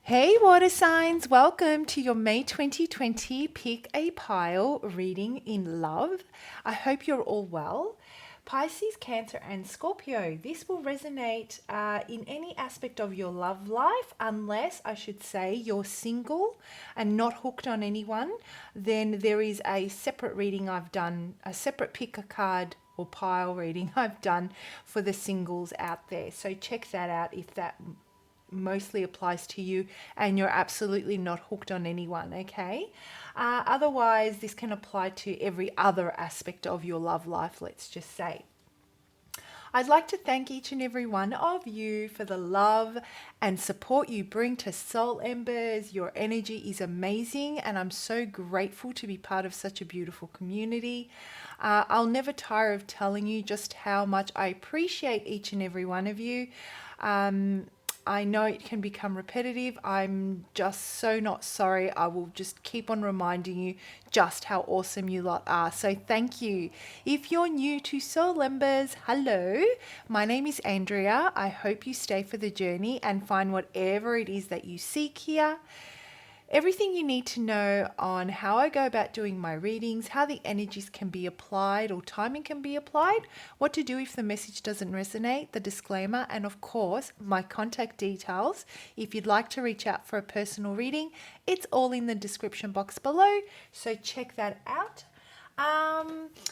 Hey water signs, welcome to your May 2020 Pick a Pile reading in love. I hope you're all well. Pisces, Cancer and Scorpio, this will resonate in any aspect of your love life unless I should say you're single and not hooked on anyone. Then there is a separate reading I've done, a separate pick a card or pile reading I've done for the singles out there. So check that out if that mostly applies to you and you're absolutely not hooked on anyone, okay? Otherwise, this can apply to every other aspect of your love life, let's just say. I'd like to thank each and every one of you for the love and support you bring to Soul Embers. Your energy is amazing, and I'm so grateful to be part of such a beautiful community. I'll never tire of telling you just how much I appreciate each and every one of you. I know it can become repetitive. I'm just so not sorry. I will just keep on reminding you just how awesome you lot are. So thank you. If you're new to Soul Embers, hello. My name is Andrea. I hope you stay for the journey and find whatever it is that you seek here. Everything you need to know on how I go about doing my readings, how the energies can be applied or timing can be applied, what to do if the message doesn't resonate, the disclaimer, and of course, my contact details. If you'd like to reach out for a personal reading, it's all in the description box below, so check that out.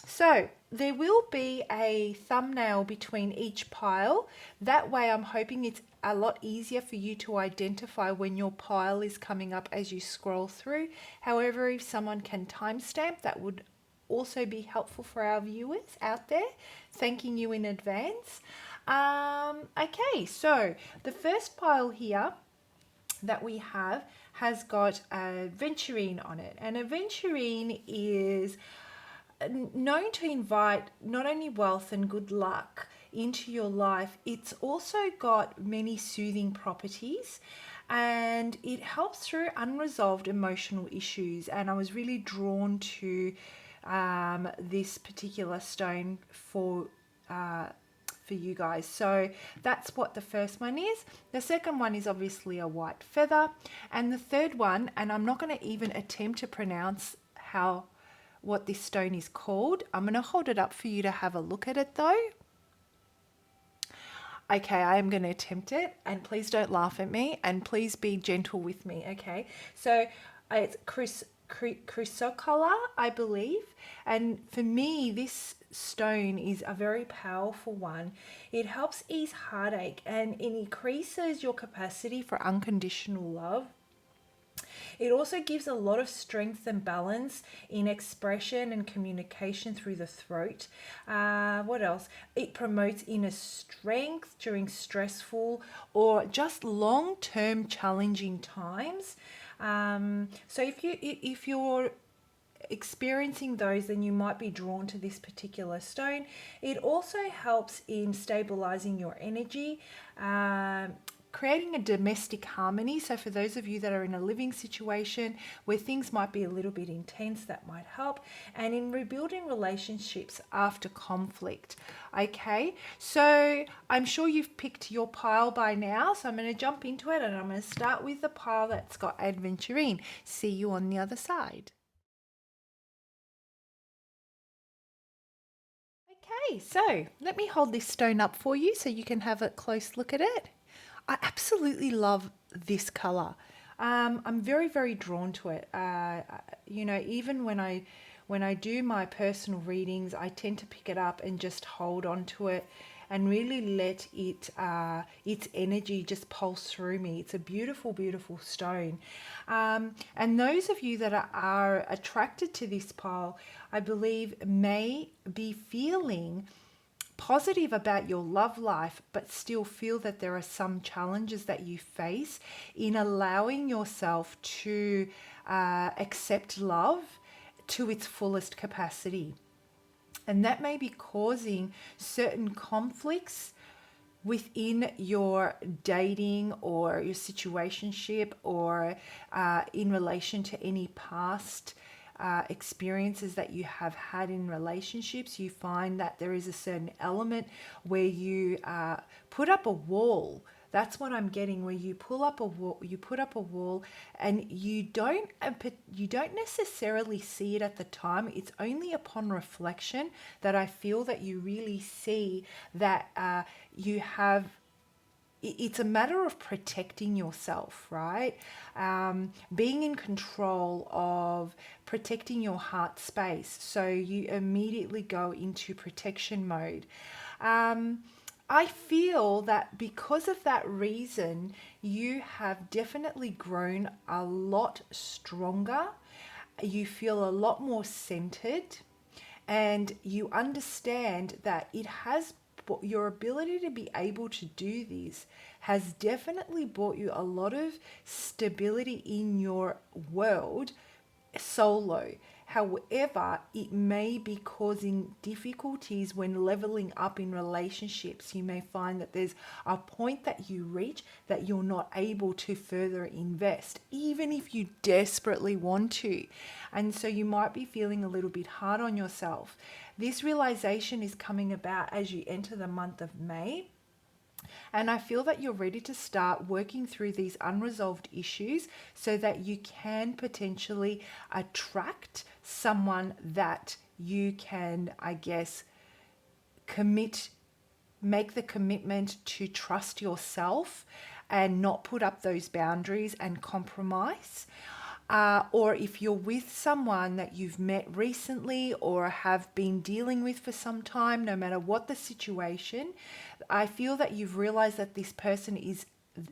So there will be a thumbnail between each pile. That way I'm hoping it's a lot easier for you to identify when your pile is coming up as you scroll through. However, if someone can timestamp, that would also be helpful for our viewers out there. Thanking you in advance. Okay, so the first pile here that we have has got a aventurine on it, and aventurine is known to invite not only wealth and good luck into your life, it's also got many soothing properties, and it helps through unresolved emotional issues. And I was really drawn to this particular stone for you guys. So that's what the first one is. The second one is obviously a white feather, and the third one, and I'm not going to even attempt to pronounce what this stone is called. I'm going to hold it up for you to have a look at it though. Okay, I am going to attempt it, and please don't laugh at me, and please be gentle with me, okay? So it's CHRYSOCOLLA, I believe, and for me this stone is a very powerful one. It helps ease heartache and it increases your capacity for unconditional love. It also gives a lot of strength and balance in expression and communication through the throat. What else? It promotes inner strength during stressful or just long-term challenging times. So if you're experiencing those, then you might be drawn to this particular stone. It also helps in stabilizing your energy, creating a domestic harmony. So for those of you that are in a living situation where things might be a little bit intense, that might help. And in rebuilding relationships after conflict. Okay, so I'm sure you've picked your pile by now, so I'm going to jump into it, and I'm going to start with the pile that's got aventurine. See you on the other side. Okay, so let me hold this stone up for you so you can have a close look at it. I absolutely love this color. I'm very, very drawn to it. Even when I do my personal readings, I tend to pick it up and just hold on to it and really let its energy just pulse through me. It's a beautiful, beautiful stone. And those of you that are attracted to this pile, I believe may be feeling positive about your love life, but still feel that there are some challenges that you face in allowing yourself to accept love to its fullest capacity. And that may be causing certain conflicts within your dating or your situationship, or in relation to any past experiences that you have had in relationships. You find that there is a certain element where you put up a wall That's what I'm getting, where you pull up a wall, you put up a wall, and you don't necessarily see it at the time. It's only upon reflection that I feel that you really see that you have, it's a matter of protecting yourself, right? Being in control of protecting your heart space. So you immediately go into protection mode. I feel that because of that reason, you have definitely grown a lot stronger. You feel a lot more centered, and you understand that it has, your ability to be able to do this has definitely brought you a lot of stability in your world solo. However, it may be causing difficulties when leveling up in relationships. You may find that there's a point that you reach that you're not able to further invest, even if you desperately want to. And so you might be feeling a little bit hard on yourself. This realization is coming about as you enter the month of May. And I feel that you're ready to start working through these unresolved issues so that you can potentially attract someone that you can, I guess, make the commitment to trust yourself and not put up those boundaries and compromise. Or if you're with someone that you've met recently or have been dealing with for some time, no matter what the situation, I feel that you've realized that this person is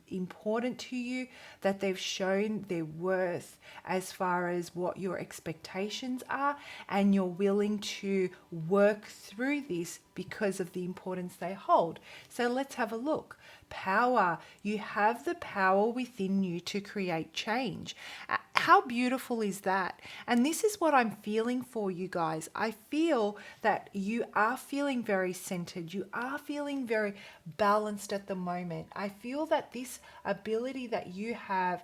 important to you, that they've shown their worth as far as what your expectations are, and you're willing to work through this because of the importance they hold. So let's have a look. Power. You have the power within you to create change. How beautiful is that? And this is what I'm feeling for you guys. I feel that you are feeling very centered. You are feeling very balanced at the moment. I feel that this ability that you have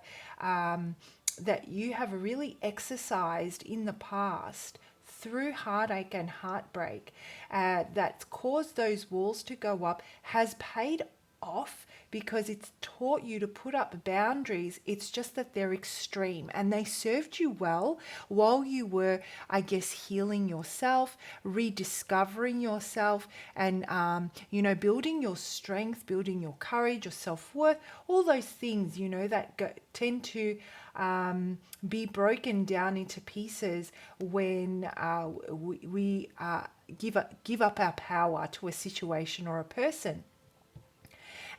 really exercised in the past through heartache and heartbreak, that's caused those walls to go up, has paid off because it's taught you to put up boundaries. It's just that they're extreme, and they served you well while you were, I guess, healing yourself, rediscovering yourself, and building your strength, building your courage, your self-worth, all those things, that tend to be broken down into pieces when we give up our power to a situation or a person.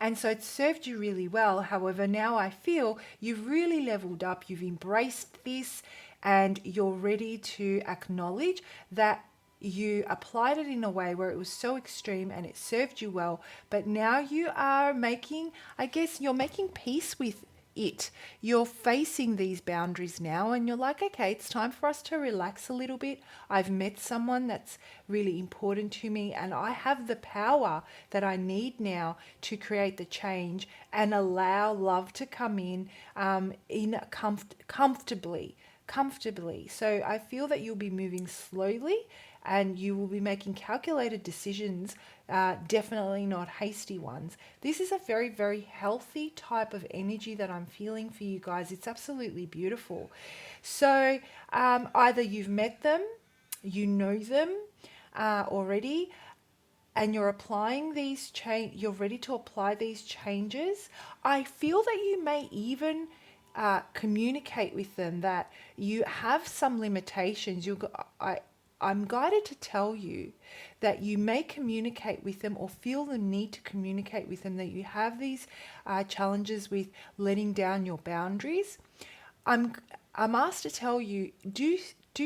And so it served you really well. However, now I feel you've really leveled up, you've embraced this, and you're ready to acknowledge that you applied it in a way where it was so extreme and it served you well. But now you are making, I guess, you're making peace with it. You're facing these boundaries now, and you're like, okay, it's time for us to relax a little bit. I've met someone that's really important to me, and I have the power that I need now to create the change and allow love to come in comfortably. So I feel that you'll be moving slowly, and you will be making calculated decisions, definitely not hasty ones. This is a very, very healthy type of energy that I'm feeling for you guys. It's absolutely beautiful. So either you've met them, you know them already, and you're applying these you're ready to apply these changes. I feel that you may even communicate with them that you have some limitations. I'm guided to tell you that you may communicate with them or feel the need to communicate with them that you have these challenges with letting down your boundaries. I'm asked to tell you, do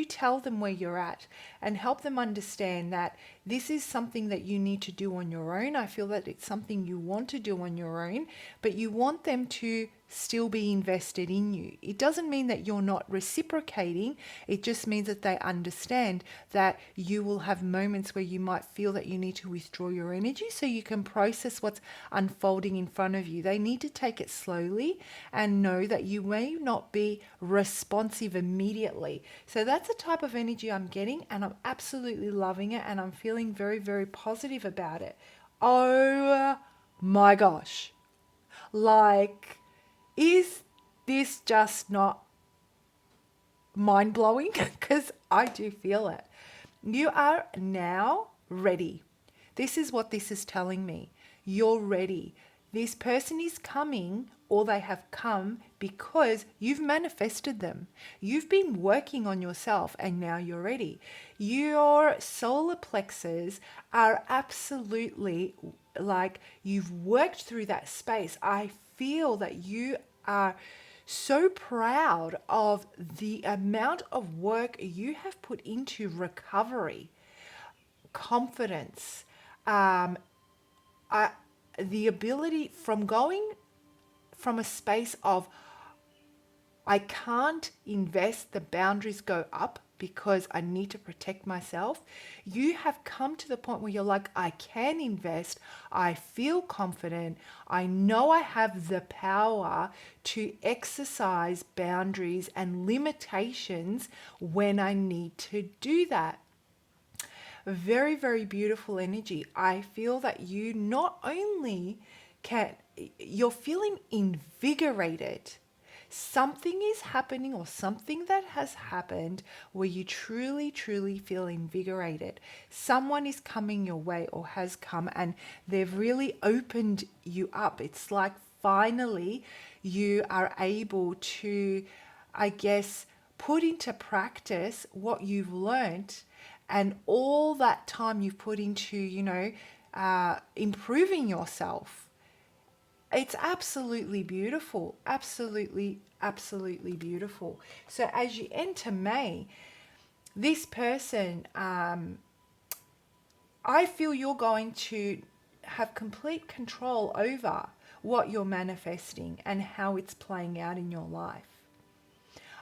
tell them where you're at and help them understand that this is something that you need to do on your own. I feel that it's something you want to do on your own, but you want them to still be invested in you. It doesn't mean that you're not reciprocating. It just means that they understand that you will have moments where you might feel that you need to withdraw your energy so you can process what's unfolding in front of you. They need to take it slowly and know that you may not be responsive immediately. So that's the type of energy I'm getting, and I'm absolutely loving it, and I'm feeling very, very positive about it. Oh my gosh. Like, is this just not mind-blowing? Because I do feel it. You are now ready. This is what this is telling me. You're ready. This person is coming, or they have come because you've manifested them. You've been working on yourself and now you're ready. Your solar plexus are absolutely like you've worked through that space. I feel that you are so proud of the amount of work you have put into recovery, confidence, um, the ability from going from a space of I can't invest, the boundaries go up because I need to protect myself. You have come to the point where you're like, I can invest, I feel confident, I know I have the power to exercise boundaries and limitations when I need to do that. Very, very beautiful energy. I feel that you not only you're feeling invigorated. Something is happening, or something that has happened where you truly, truly feel invigorated. Someone is coming your way or has come, and they've really opened you up. It's like finally you are able to, I guess, put into practice what you've learned and all that time you've put into, improving yourself. It's absolutely beautiful. Absolutely, absolutely beautiful. So as you enter May, this person, I feel you're going to have complete control over what you're manifesting and how it's playing out in your life.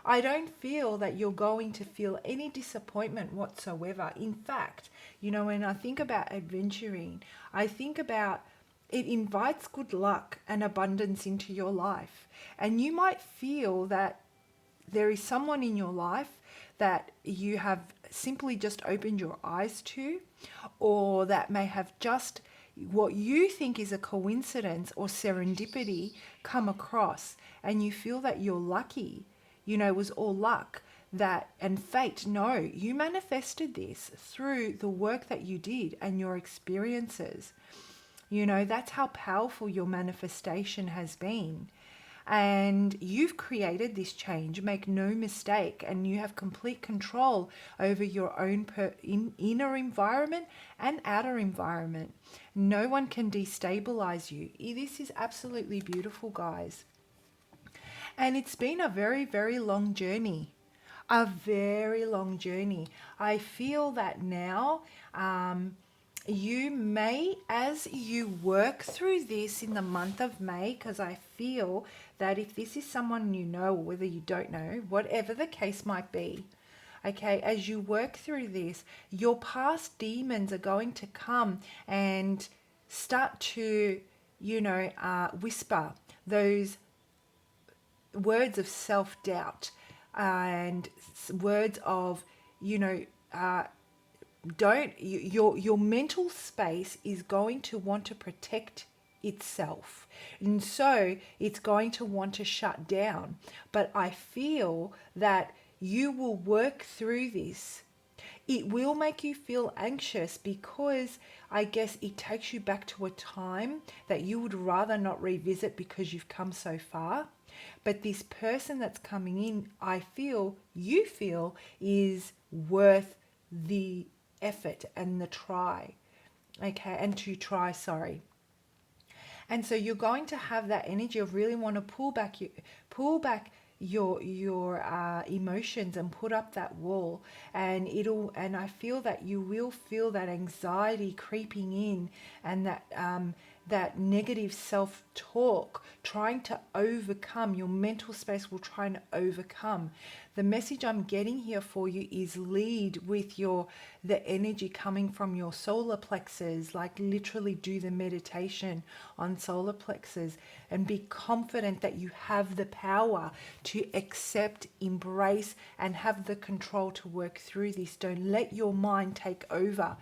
I don't feel that you're going to feel any disappointment whatsoever. In fact, when I think about adventuring, I think about it invites good luck and abundance into your life. And you might feel that there is someone in your life that you have simply just opened your eyes to, or that may have just what you think is a coincidence or serendipity come across, and you feel that you're lucky. It was all luck that and fate. No, you manifested this through the work that you did and your experiences. That's how powerful your manifestation has been. And you've created this change, make no mistake, and you have complete control over your own inner environment and outer environment. No one can destabilize you. This is absolutely beautiful, guys. And it's been a very, very long journey. A very long journey. I feel that now you may, as you work through this in the month of May, because I feel that if this is someone you know, or whether you don't know, whatever the case might be, okay, as you work through this, your past demons are going to come and start to, whisper those words of self-doubt and words of, your mental space is going to want to protect itself, and so it's going to want to shut down. But I feel that you will work through this. It will make you feel anxious because I guess it takes you back to a time that you would rather not revisit because you've come so far. But this person that's coming in, you feel is worth the effort and the try. Okay, and to try, sorry. And so you're going to have that energy of really want to pull back your emotions and put up that wall, and I feel that you will feel that anxiety creeping in, and that negative self-talk trying to overcome. Your mental space will try to overcome. The message I'm getting here for you is lead with the energy coming from your solar plexus, like literally do the meditation on solar plexus and be confident that you have the power to accept, embrace, and have the control to work through this. Don't let your mind take over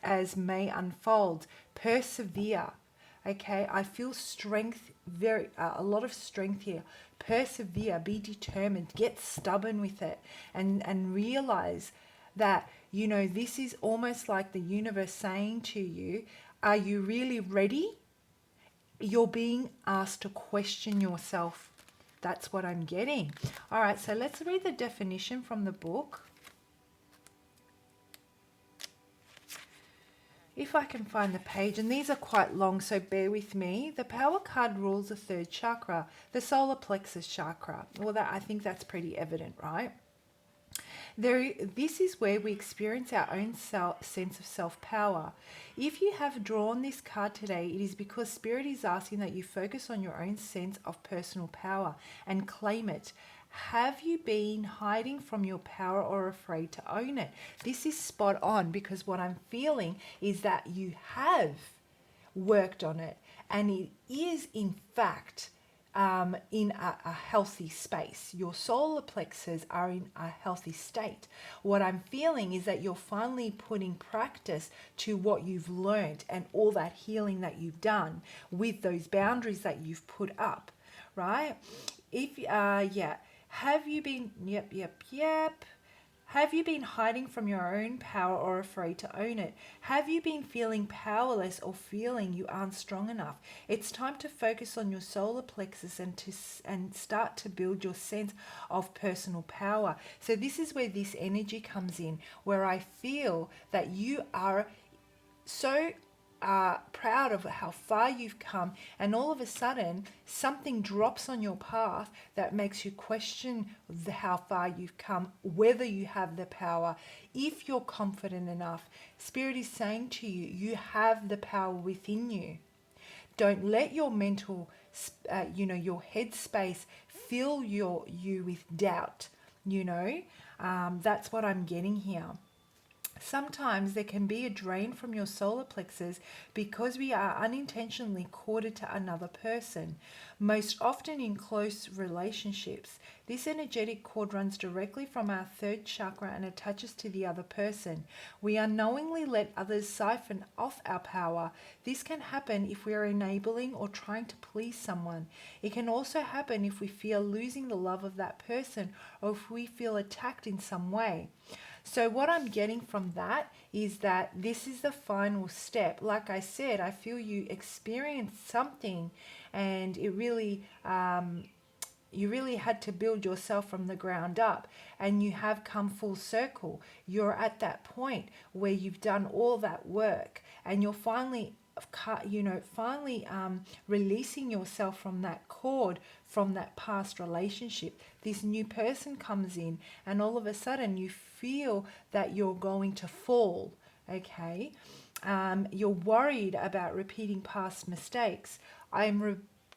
as May unfolds. Persevere. Okay, I feel strength, a lot of strength here. Persevere, be determined, get stubborn with it, and realize that, you know, this is almost like the universe saying to you, are you really ready? You're being asked to question yourself. That's what I'm getting. All right, so let's read the definition from the book. If I can find the page, and these are quite long, so bear with me. The power card rules the third chakra, the solar plexus chakra. Well, I think that's pretty evident, right? This is where we experience our own sense of self-power. If you have drawn this card today, it is because Spirit is asking that you focus on your own sense of personal power and claim it. Have you been hiding from your power or afraid to own it? This is spot on, because what I'm feeling is that you have worked on it, and it is in fact in a healthy space. Your solar plexus are in a healthy state. What I'm feeling is that you're finally putting practice to what you've learned and all that healing that you've done with those boundaries that you've put up, right? If yeah, have you been, yep. Have you been hiding from your own power or afraid to own it? Have you been feeling powerless or feeling you aren't strong enough? It's time to focus on your solar plexus and start to build your sense of personal power. So this is where this energy comes in, where I feel that you are so proud of how far you've come, and all of a sudden something drops on your path that makes you question how far you've come, whether you have the power, if you're confident enough. Spirit is saying to you, you have the power within you. Don't let your mental, your head space fill you with doubt. That's what I'm getting here. Sometimes there can be a drain from your solar plexus because we are unintentionally corded to another person, most often in close relationships. This energetic cord runs directly from our third chakra and attaches to the other person. We unknowingly let others siphon off our power. This can happen if we are enabling or trying to please someone. It can also happen if we fear losing the love of that person, or if we feel attacked in some way. So what I'm getting from that is that this is the final step. Like I said, I feel you experienced something, and it really, you really had to build yourself from the ground up, and you have come full circle. You're at that point where you've done all that work, and you're finally releasing yourself from that cord, from that past relationship. This new person comes in, and all of a sudden you feel that you're going to fall. Okay, you're worried about repeating past mistakes.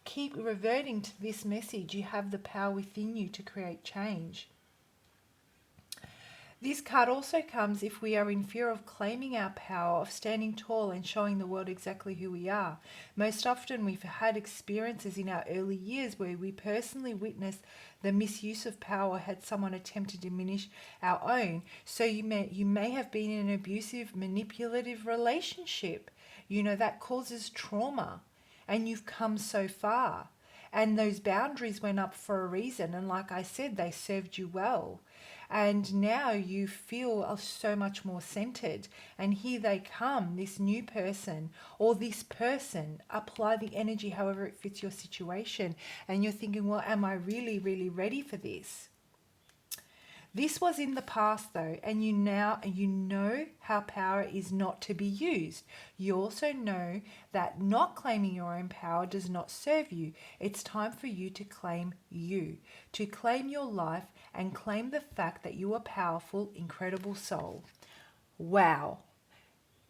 Keep reverting to this message. You have the power within you to create change. This card also comes if we are in fear of claiming our power, of standing tall and showing the world exactly who we are. Most often we've had experiences in our early years where we personally witnessed the misuse of power had someone attempt to diminish our own. So you may have been in an abusive, manipulative relationship. That causes trauma, and you've come so far. And those boundaries went up for a reason, and like I said, they served you well. And now you feel so much more centered, and here they come, this new person or this person. Apply the energy however it fits your situation, and you're thinking, well, am I really ready for this? This was in the past though, and you know how power is not to be used. You also know that not claiming your own power does not serve you. It's time for you to claim you, to claim your life, and claim the fact that you are powerful, incredible soul. Wow.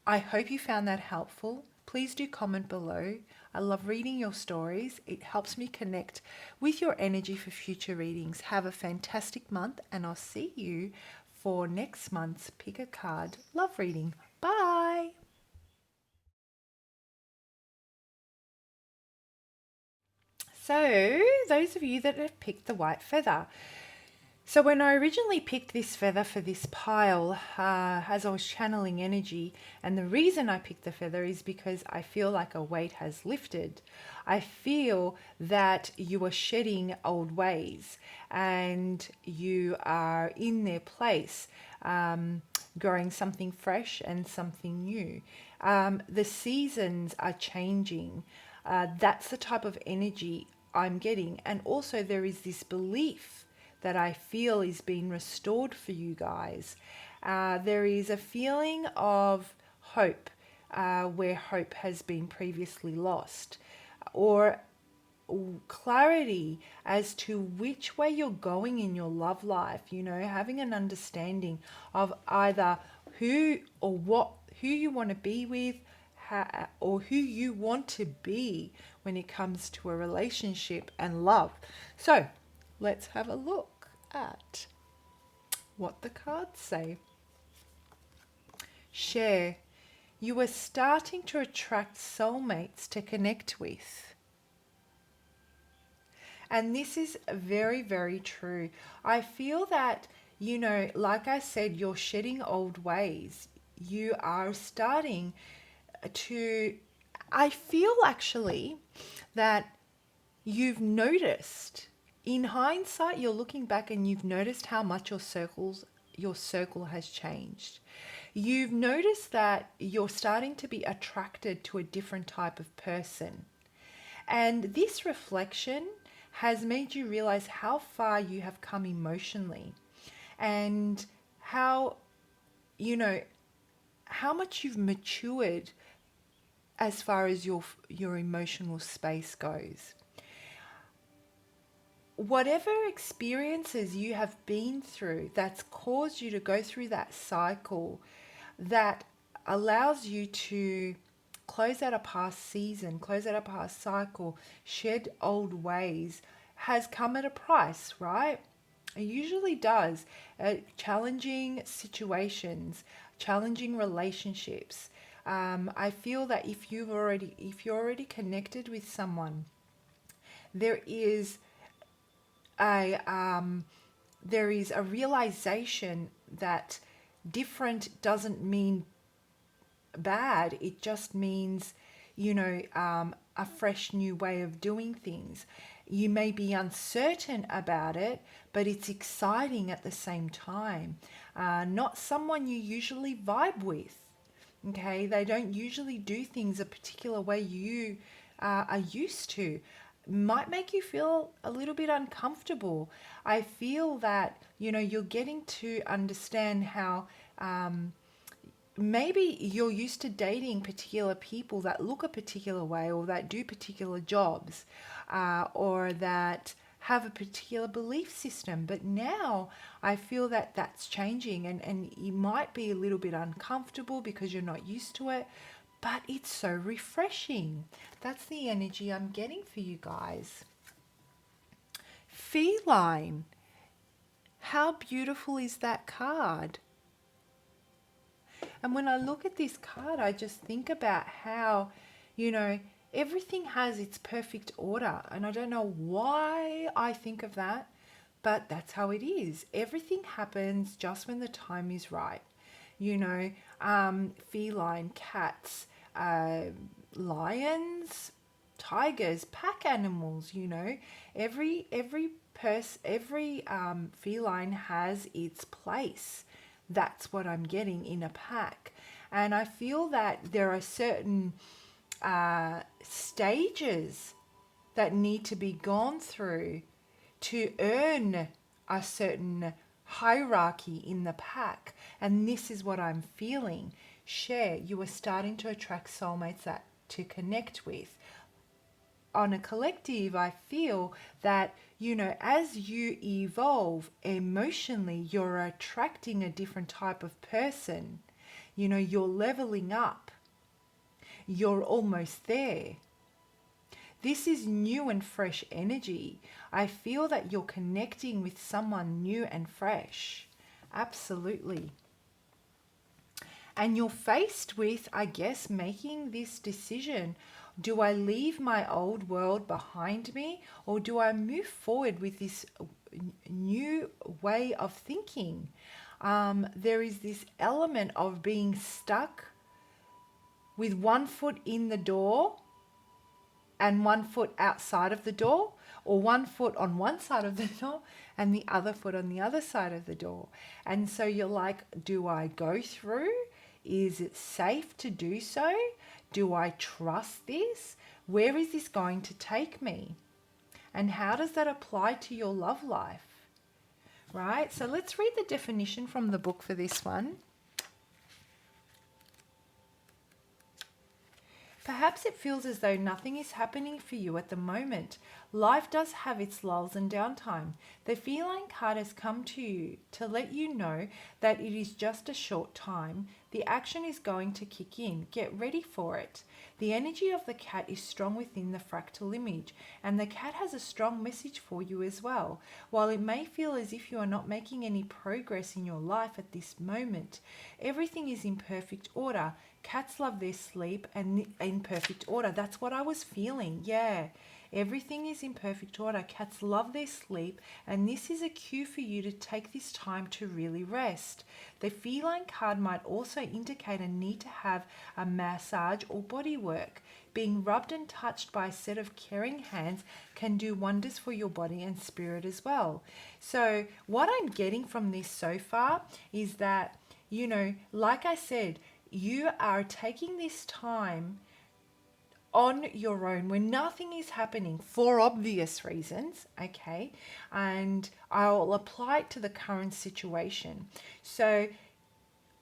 I hope you found that helpful. Please do comment below. I love reading your stories. It helps me connect with your energy for future readings. Have a fantastic month, and I'll see you for next month's Pick a Card love reading. Bye. So, those of you that have picked the white feather, So when I originally picked this feather for this pile, as I was channeling energy, and the reason I picked the feather is because I feel like a weight has lifted. I feel that you are shedding old ways and you are in their place, growing something fresh and something new. The seasons are changing. That's the type of energy I'm getting. And also there is this belief that I feel is being restored for you guys. There is a feeling of hope where hope has been previously lost, or clarity as to which way you're going in your love life, you know, having an understanding of either who or what, who you want to be with, or who you want to be when it comes to a relationship and love. So let's have a look at what the cards say. Share. You are starting to attract soulmates to connect with. And this is very, very true. I feel that, you know, like I said, you're shedding old ways. You are starting to, I feel actually that you've noticed, in hindsight, you're looking back and you've noticed how much your circle has changed. You've noticed that you're starting to be attracted to a different type of person. And this reflection has made you realize how far you have come emotionally, and how, you know, how much you've matured as far as your emotional space goes. Whatever experiences you have been through that's caused you to go through that cycle, that allows you to close out a past season, close out a past cycle, shed old ways, has come at a price, right? It usually does. Challenging situations, challenging relationships. I feel that if you're already connected with someone, there is a realization that different doesn't mean bad. It just means, you know, a fresh new way of doing things. You may be uncertain about it, but it's exciting at the same time. Not someone you usually vibe with. Okay, they don't usually do things a particular way you are used to. Might make you feel a little bit uncomfortable. I feel that, you know, you're getting to understand how maybe you're used to dating particular people that look a particular way, or that do particular jobs, or that have a particular belief system. But now I feel that that's changing, and you might be a little bit uncomfortable because you're not used to it, but it's so refreshing. That's the energy I'm getting for you guys. Feline. How beautiful is that card? And when I look at this card, I just think about how, you know, everything has its perfect order. And I don't know why I think of that, but that's how it is. Everything happens just when the time is right. You know, feline, cats, lions, tigers, pack animals, you know, every feline has its place. That's what I'm getting in a pack. And I feel that there are certain stages that need to be gone through to earn a certain hierarchy in the pack. And this is what I'm feeling. Share, you are starting to attract soulmates that to connect with. On a collective, I feel that, you know, as you evolve emotionally, you're attracting a different type of person. You know, you're leveling up. You're almost there. This is new and fresh energy. I feel that you're connecting with someone new and fresh. Absolutely. And you're faced with, I guess, making this decision. Do I leave my old world behind me, or do I move forward with this new way of thinking. There is this element of being stuck with one foot in the door and one foot outside of the door, or one foot on one side of the door and the other foot on the other side of the door. And so you're like, do I go through? Is it safe to do so? Do I trust this? Where is this going to take me? And how does that apply to your love life? Right? So let's read the definition from the book for this one. Perhaps it feels as though nothing is happening for you at the moment. Life does have its lulls and downtime. The feline card has come to you to let you know that it is just a short time. The action is going to kick in. Get ready for it. The energy of the cat is strong within the fractal image, and the cat has a strong message for you as well. While it may feel as if you are not making any progress in your life at this moment, everything is in perfect order. Cats love their sleep and in perfect order. That's what I was feeling. Yeah. Everything is in perfect order. Cats love their sleep, and this is a cue for you to take this time to really rest. The feline card might also indicate a need to have a massage or body work. Being rubbed and touched by a set of caring hands can do wonders for your body and spirit as well. So what I'm getting from this so far is that, you know, like I said, you are taking this time on your own when nothing is happening for obvious reasons, okay? And I'll apply it to the current situation. So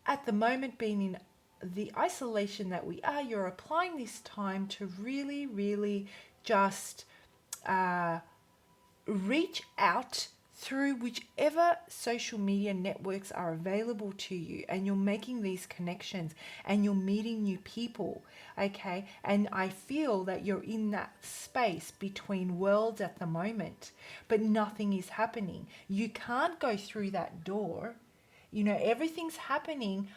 at the moment, being in the isolation that we are, you're applying this time to really, really just reach out through whichever social media networks are available to you, and you're making these connections and you're meeting new people, okay? And I feel that you're in that space between worlds at the moment, but nothing is happening. You can't go through that door. You know, everything's happening,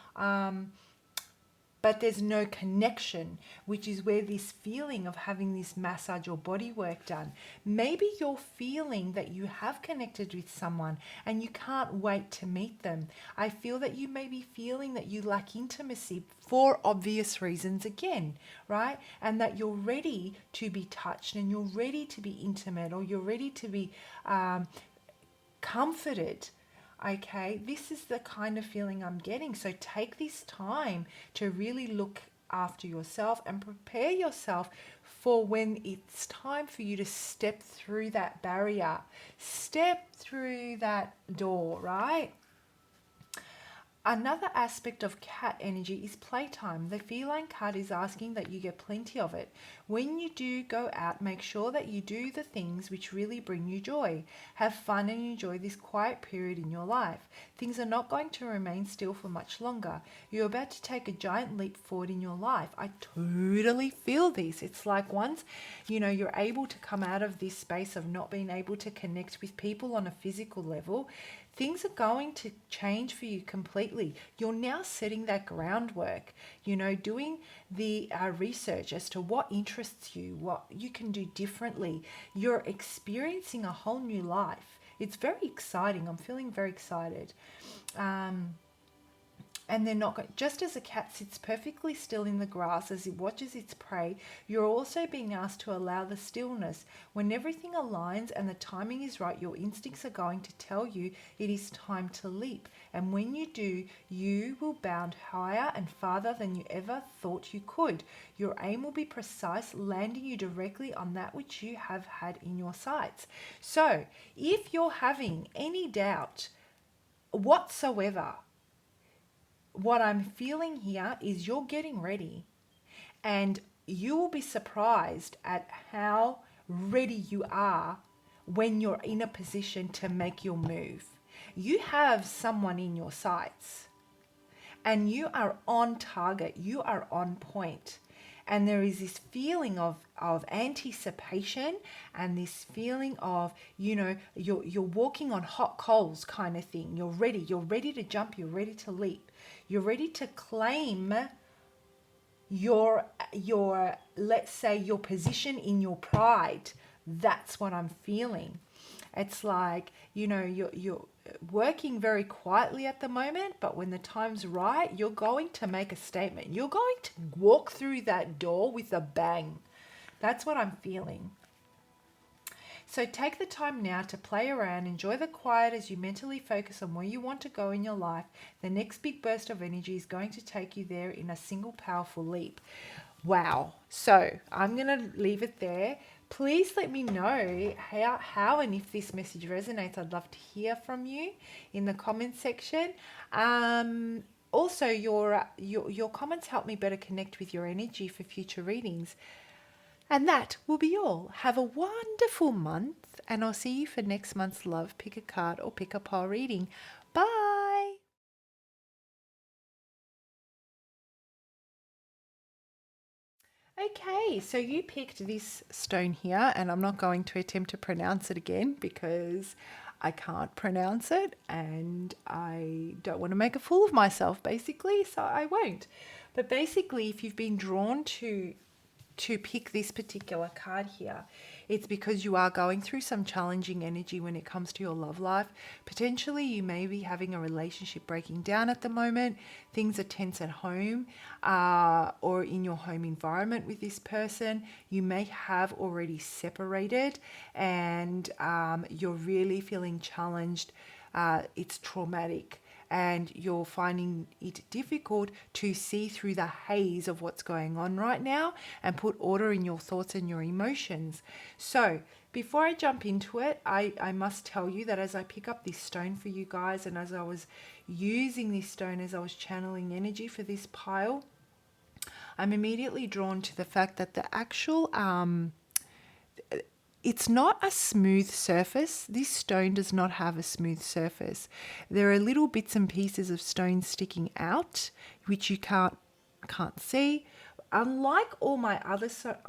but there's no connection, which is where this feeling of having this massage or body work done. Maybe you're feeling that you have connected with someone and you can't wait to meet them. I feel that you may be feeling that you lack intimacy for obvious reasons again, right? And that you're ready to be touched and you're ready to be intimate, or you're ready to be comforted. Okay, this is the kind of feeling I'm getting. So take this time to really look after yourself and prepare yourself for when it's time for you to step through that barrier, step through that door, right? Another aspect of cat energy is playtime. The feline card is asking that you get plenty of it. When you do go out, make sure that you do the things which really bring you joy. Have fun and enjoy this quiet period in your life. Things are not going to remain still for much longer. You're about to take a giant leap forward in your life. I totally feel this. It's like once, you know, you're able to come out of this space of not being able to connect with people on a physical level, things are going to change for you completely. You're now setting that groundwork, you know, doing the research as to what interests you, what you can do differently. You're experiencing a whole new life. It's very exciting. I'm feeling very excited. And they're not going, just as a cat sits perfectly still in the grass as it watches its prey, you're also being asked to allow the stillness. When everything aligns and the timing is right, your instincts are going to tell you it is time to leap. And when you do, you will bound higher and farther than you ever thought you could. Your aim will be precise, landing you directly on that which you have had in your sights. So if you're having any doubt whatsoever, what I'm feeling here is you're getting ready, and you will be surprised at how ready you are when you're in a position to make your move. You have someone in your sights and you are on target, you are on point. And there is this feeling of anticipation and this feeling of, you know, you're walking on hot coals kind of thing. You're ready to jump, you're ready to leap. You're ready to claim your let's say your position in your pride. That's what I'm feeling. It's like, you're working very quietly at the moment, but when the time's right, you're going to make a statement. You're going to walk through that door with a bang. That's what I'm feeling. So take the time now to play around, enjoy the quiet as you mentally focus on where you want to go in your life. The next big burst of energy is going to take you there in a single powerful leap. Wow. So I'm going to leave it there. Please let me know how and if this message resonates. I'd love to hear from you in the comment section. Also, your comments help me better connect with your energy for future readings. And that will be all. Have a wonderful month, and I'll see you for next month's Love, Pick a Card, or Pick a Pile reading. Bye. Okay, so you picked this stone here, and I'm not going to attempt to pronounce it again because I can't pronounce it and I don't want to make a fool of myself, basically, so I won't. But basically, if you've been drawn to pick this particular card here, it's because you are going through some challenging energy when it comes to your love life. Potentially you may be having a relationship breaking down at the moment. Things are tense at home or in your home environment with this person. You may have already separated and you're really feeling challenged. It's traumatic, and you're finding it difficult to see through the haze of what's going on right now and put order in your thoughts and your emotions. So before I jump into it, I must tell you that as I pick up this stone for you guys, and as I was using this stone, as I was channeling energy for this pile, I'm immediately drawn to the fact that the actual it's not a smooth surface. This stone does not have a smooth surface. There are little bits and pieces of stone sticking out, which you can't see. Unlike all my other stones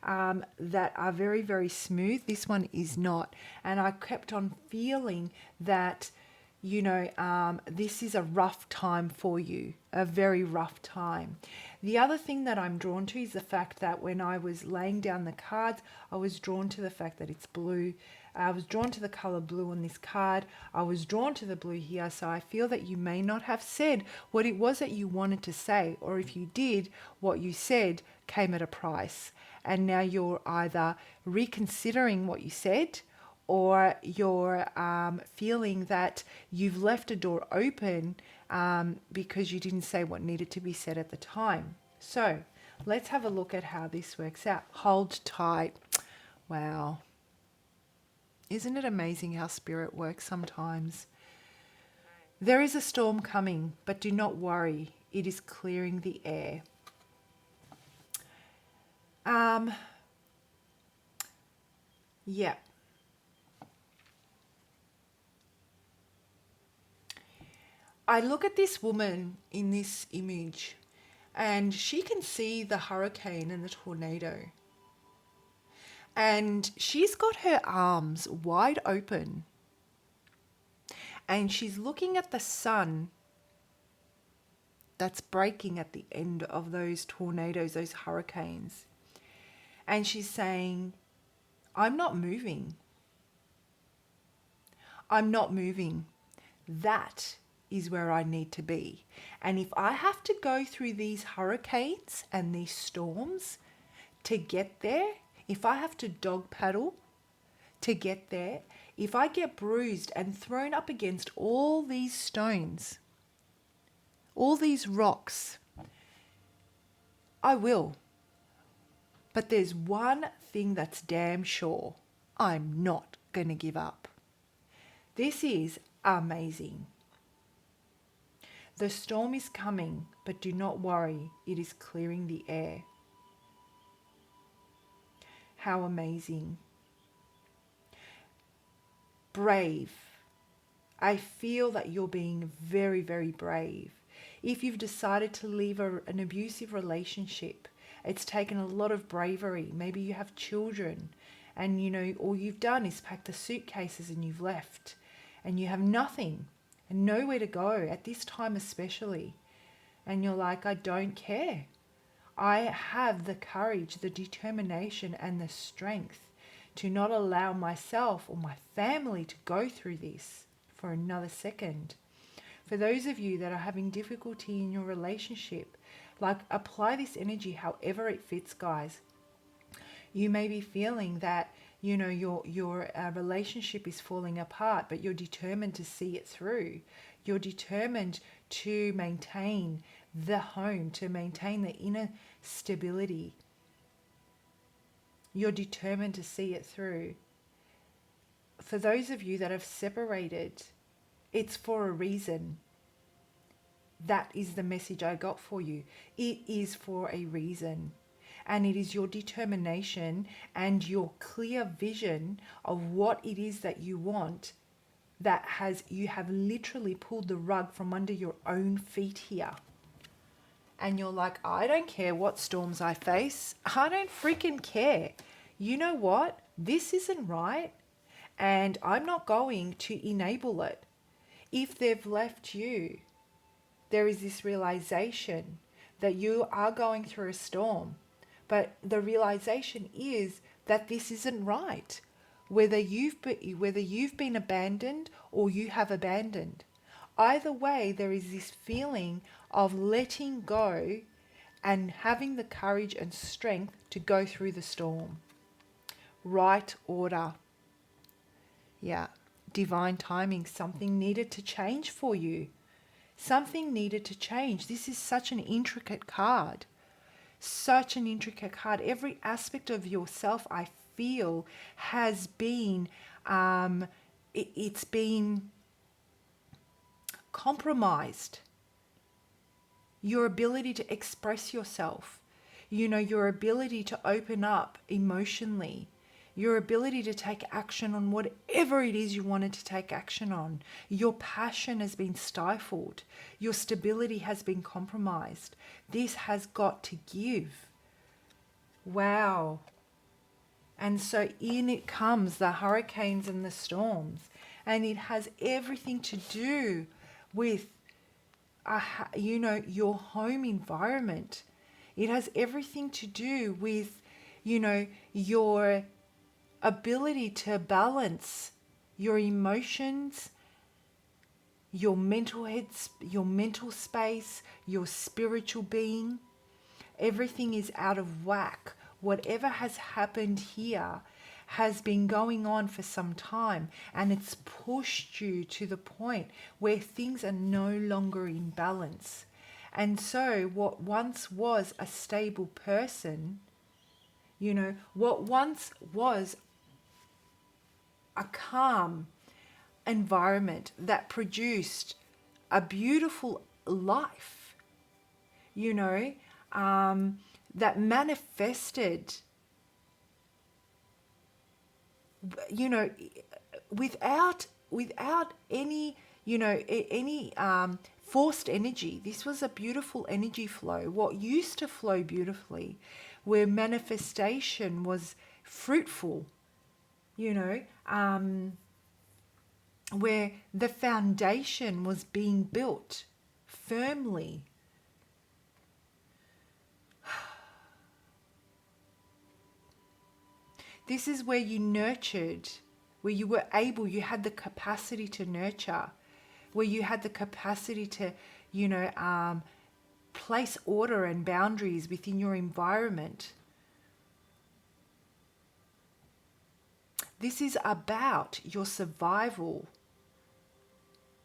that are very, very smooth, this one is not. And I kept on feeling that, this is a rough time for you, a very rough time. The other thing that I'm drawn to is the fact that when I was laying down the cards, I was drawn to the fact that it's blue. I was drawn to the color blue on this card. I was drawn to the blue here. So I feel that you may not have said what it was that you wanted to say, or if you did, what you said came at a price. And now you're either reconsidering what you said, or you're feeling that you've left a door open because you didn't say what needed to be said at the time. So let's have a look at how this works out. Hold tight. Wow. Isn't it amazing how spirit works sometimes? There is a storm coming, but do not worry. It is clearing the air. Yeah. I look at this woman in this image and she can see the hurricane and the tornado. And she's got her arms wide open. And she's looking at the sun that's breaking at the end of those tornadoes, those hurricanes. And she's saying, I'm not moving. I'm not moving. That is where I need to be. And if I have to go through these hurricanes and these storms to get there, if I have to dog paddle to get there, if I get bruised and thrown up against all these stones, all these rocks, I will. But there's one thing that's damn sure. I'm not going to give up. This is amazing. The storm is coming, but do not worry, it is clearing the air. How amazing. Brave. I feel that you're being very, very brave. If you've decided to leave an abusive relationship, it's taken a lot of bravery. Maybe you have children and all you've done is pack the suitcases and you've left and you have nothing and nowhere to go at this time especially. And you're like, I don't care. I have the courage, the determination and the strength to not allow myself or my family to go through this for another second. For those of you that are having difficulty in your relationship, like, apply this energy however it fits, guys. You may be feeling that, you know, your relationship is falling apart, but you're determined to see it through. You're determined to maintain the home, to maintain the inner stability. You're determined to see it through. For those of you that have separated, it's for a reason. That is the message I got for you. It is for a reason. And it is your determination and your clear vision of what it is that you want that you have literally pulled the rug from under your own feet here. And you're like, I don't care what storms I face. I don't freaking care. You know what? This isn't right. And I'm not going to enable it. If they've left you, there is this realization that you are going through a storm. But the realization is that this isn't right. Whether you've been abandoned or you have abandoned. Either way, there is this feeling of letting go and having the courage and strength to go through the storm. Right order. Yeah. Divine timing. Something needed to change for you. Something needed to change. This is such an intricate card. Such an intricate card. Every aspect of yourself, I feel, has been, it's been compromised. Your ability to express yourself, you know, your ability to open up emotionally, your ability to take action on whatever it is you wanted to take action on. Your passion has been stifled. Your stability has been compromised. This has got to give. Wow. And so in it comes the hurricanes and the storms. And it has everything to do with, you know, your home environment. It has everything to do with, you know, your ability to balance your emotions, your your mental space, your spiritual being. Everything is out of whack. Whatever has happened here has been going on for some time, and it's pushed you to the point where things are no longer in balance. And so what once was a stable person, you know, what once was a calm environment that produced a beautiful life, you know, that manifested, you know, without any, you know, any forced energy. This was a beautiful energy flow. What used to flow beautifully, where manifestation was fruitful, you know, where the foundation was being built firmly. This is where you nurtured, where you were able, you had the capacity to nurture, where you had the capacity to, you know, place order and boundaries within your environment. This is about your survival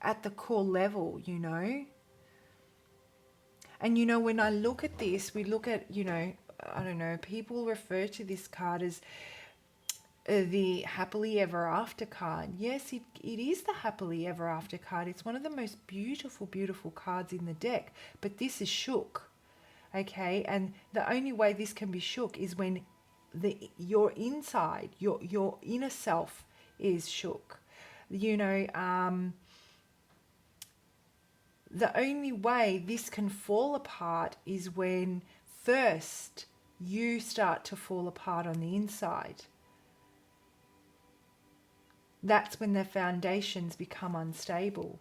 at the core level, you know. And, you know, when I look at this, we look at, you know, I don't know, people refer to this card as the happily ever after card. Yes, it is the happily ever after card. It's one of the most beautiful, beautiful cards in the deck. But this is shook, okay? And the only way this can be shook is when your inside, your inner self is shook. You know, the only way this can fall apart is when first you start to fall apart on the inside. That's when the foundations become unstable.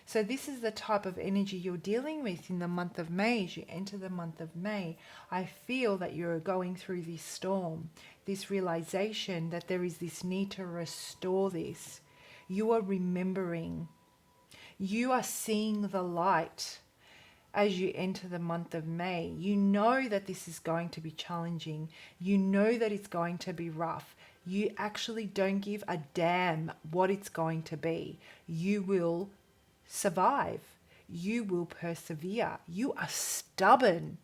So this is the type of energy you're dealing with in the month of May. As you enter the month of May, I feel that you're going through this storm, this realization that there is this need to restore this. You are remembering. You are seeing the light as you enter the month of May. You know that this is going to be challenging. You know that it's going to be rough. You actually don't give a damn what it's going to be. You will survive. You will persevere. You are stubborn.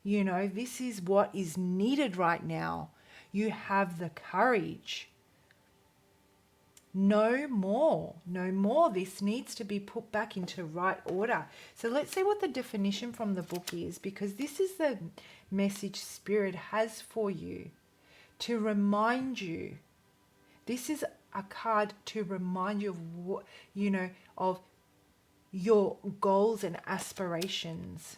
You know, this is what is needed right now. You have the courage. No more. No more. This needs to be put back into right order. So let's see what the definition from the book is, because this is the message Spirit has for you, to remind you. This is a card to remind you of what, you know, of your goals and aspirations.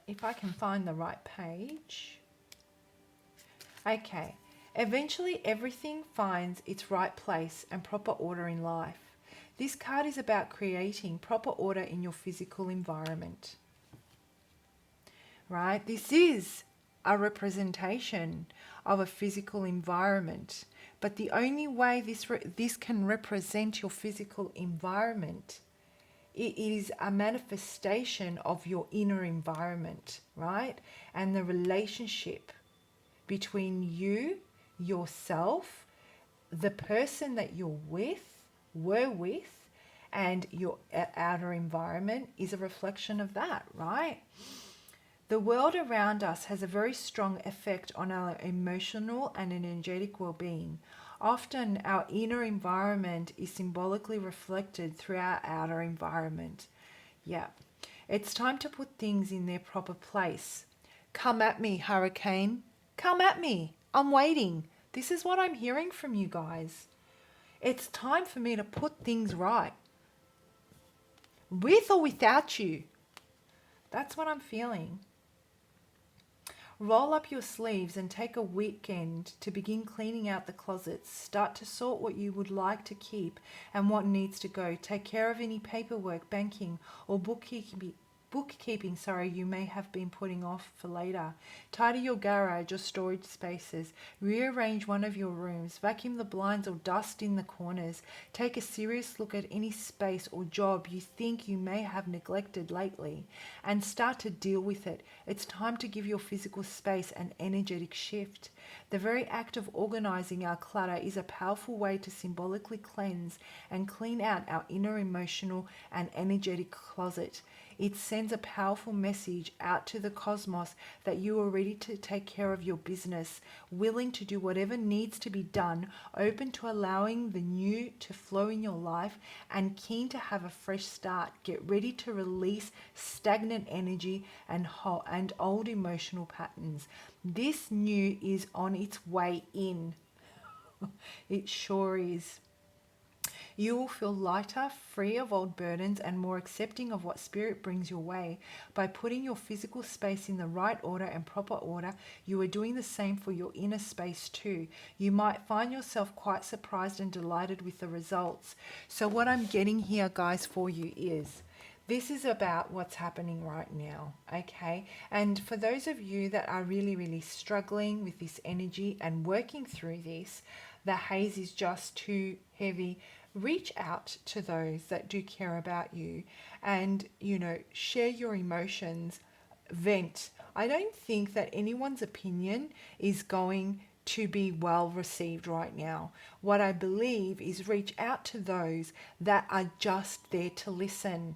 If I can find the right page. Okay. Eventually everything finds its right place and proper order in life. This card is about creating proper order in your physical environment. Right? This is a representation of a physical environment. But the only way this can represent your physical environment, it is a manifestation of your inner environment, right? And the relationship between you, yourself, the person that you're were with, and your outer environment is a reflection of that, right? The world around us has a very strong effect on our emotional and energetic well-being. Often our inner environment is symbolically reflected through our outer environment. Yeah, it's time to put things in their proper place. Come at me, hurricane. Come at me. I'm waiting. This is what I'm hearing from you guys. It's time for me to put things right. With or without you. That's what I'm feeling. Roll up your sleeves and take a weekend to begin cleaning out the closets. Start to sort what you would like to keep and what needs to go. Take care of any paperwork, banking, or bookkeeping you may have been putting off for later. Tidy your garage or storage spaces. Rearrange one of your rooms. Vacuum the blinds or dust in the corners. Take a serious look at any space or job you think you may have neglected lately and start to deal with it. It's time to give your physical space an energetic shift. The very act of organizing our clutter is a powerful way to symbolically cleanse and clean out our inner emotional and energetic closet. It sends a powerful message out to the cosmos that you are ready to take care of your business, willing to do whatever needs to be done, open to allowing the new to flow in your life, and keen to have a fresh start. Get ready to release stagnant energy and old emotional patterns. This new is on its way in. It sure is. You will feel lighter, free of old burdens, and more accepting of what Spirit brings your way. By putting your physical space in the right order and proper order, you are doing the same for your inner space too. You might find yourself quite surprised and delighted with the results. So what I'm getting here, guys, for you is, this is about what's happening right now, okay? And for those of you that are really, really struggling with this energy and working through this, the haze is just too heavy. Reach out to those that do care about you and, you know, share your emotions, vent. I don't think that anyone's opinion is going to be well received right now. What I believe is reach out to those that are just there to listen,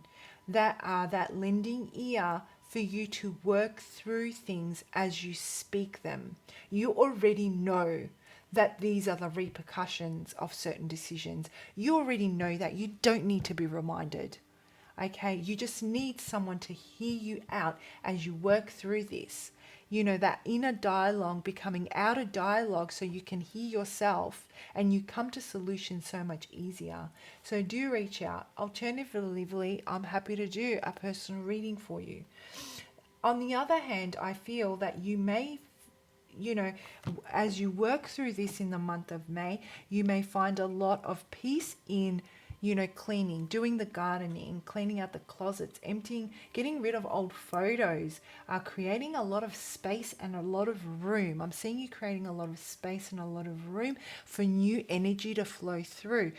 that are that lending ear for you to work through things as you speak them. You already know that these are the repercussions of certain decisions. You already know that. You don't need to be reminded. Okay, you just need someone to hear you out as you work through this. You know, that inner dialogue becoming outer dialogue so you can hear yourself and you come to solutions so much easier. So do reach out. Alternatively, I'm happy to do a personal reading for you. On the other hand, I feel that you may as you work through this in the month of May, you may find a lot of peace in cleaning, doing the gardening, cleaning out the closets, emptying, getting rid of old photos, creating a lot of space and a lot of room. I'm seeing you creating a lot of space and a lot of room for new energy to flow through.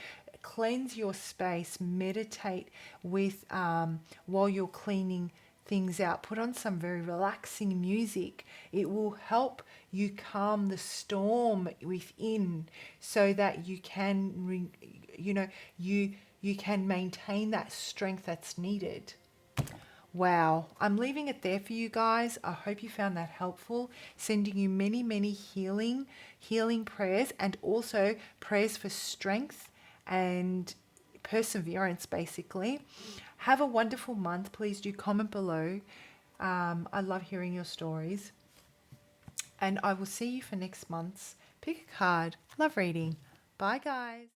Cleanse your space, meditate with while you're cleaning things out. Put on some very relaxing music. It will help you calm the storm within, so that you can you can maintain that strength that's needed. Wow, I'm leaving it there for you guys. I hope you found that helpful. Sending you many, many healing prayers, and also prayers for strength and perseverance, basically. Have a wonderful month. Please do comment below. I love hearing your stories. And I will see you for next month's Pick a Card Love Reading. Bye, guys.